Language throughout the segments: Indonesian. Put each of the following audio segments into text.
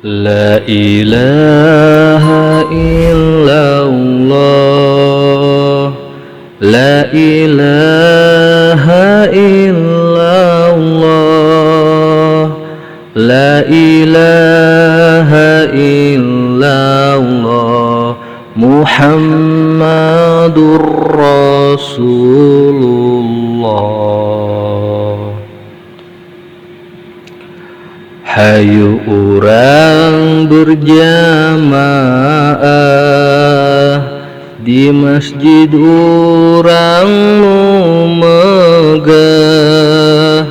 La ilaha illallah, la ilaha illallah, la ilaha illallah, Muhammadur Rasulullah. Hayu urang berjamaah di masjid urang nu megah,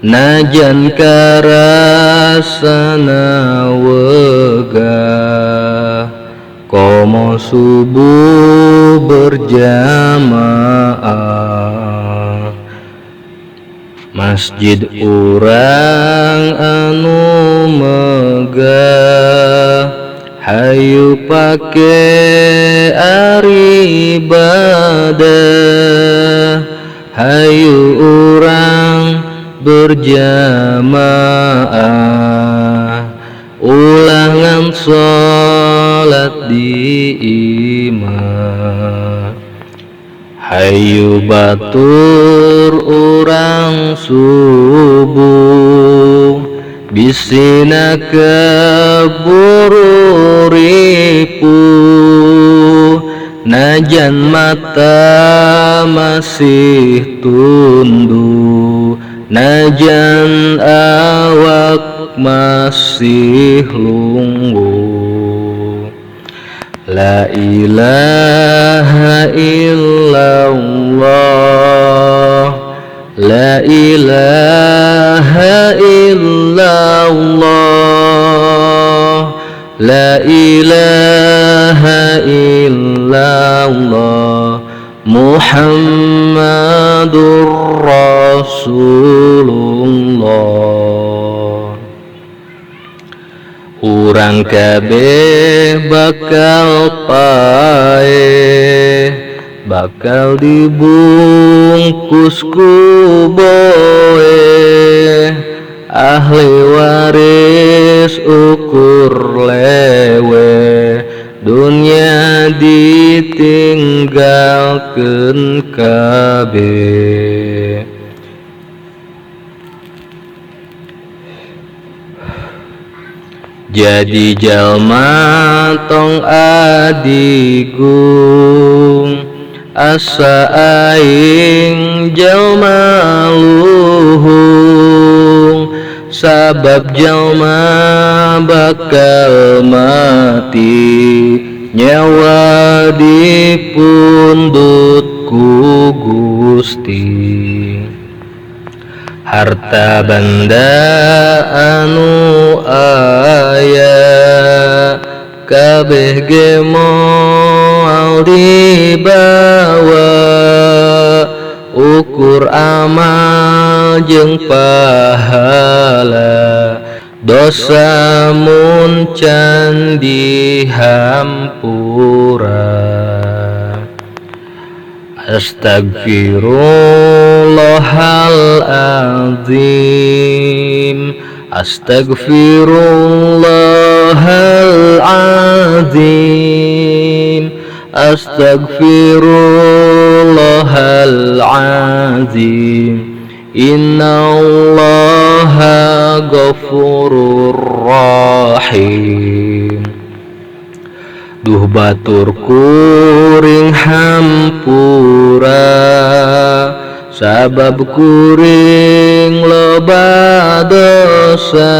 najan karasana wegah, komo subuh berjamaah. Masjid urang anu megah, hayu pake ari ibadah, hayu urang berjamaah, ulangan sholat di imah. Hayu batur urang subuh, bisina keburu ripuh, najan mata masih tunduh, najan awak masih lungguh. La ilaha illallah, la ilaha illallah, la ilaha illallah, Muhammadur Rasulullah. Urang kabeh bakal pae, bakal dibungkus ku boe, ahli waris ukur lewe, dunya ditinggalkeun kabeh. Jadi jalma tong adigung, asa aing jalma luhung, sabab jalma bakal mati, nyawa dipundut ku Gusti. Harta banda anu aya, kabeh ge moal dibawa, ukur amal jeung pahala, dosa mun can dihampura. Astaghfirullahaladzim, astaghfirullahaladzim, astaghfirullahaladzim, innallaha ghafurur rahim. Duh batur kuring hampura, sabab kuring loba dosa,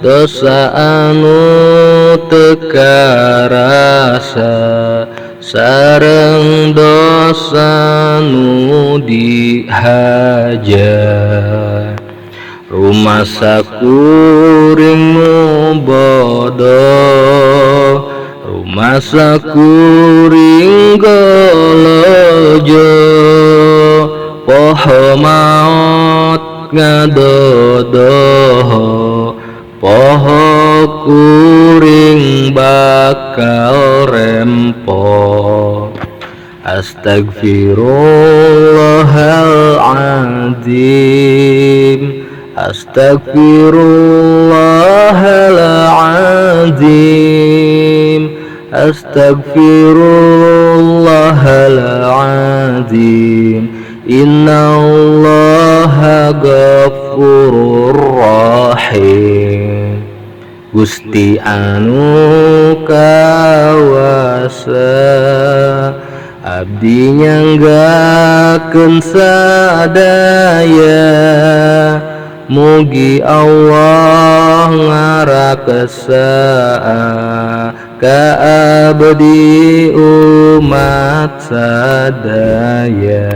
dosa anu teu karasa, sareng dosa nu dihaja. Rumasa kuring nu bodoh, rumasa kuring golojo, poho maot ngadodoho, poho kuring bakal rempo. Astagfirullahaladzim, Astaghfirullahaladzim, astaghfirullahaladzim. Innallaha ghafurur rahim. Gusti anu kawasa, abdi nyanggakeun sadaya. Mugi Allah ngarakasa ka abdi umat sadaya.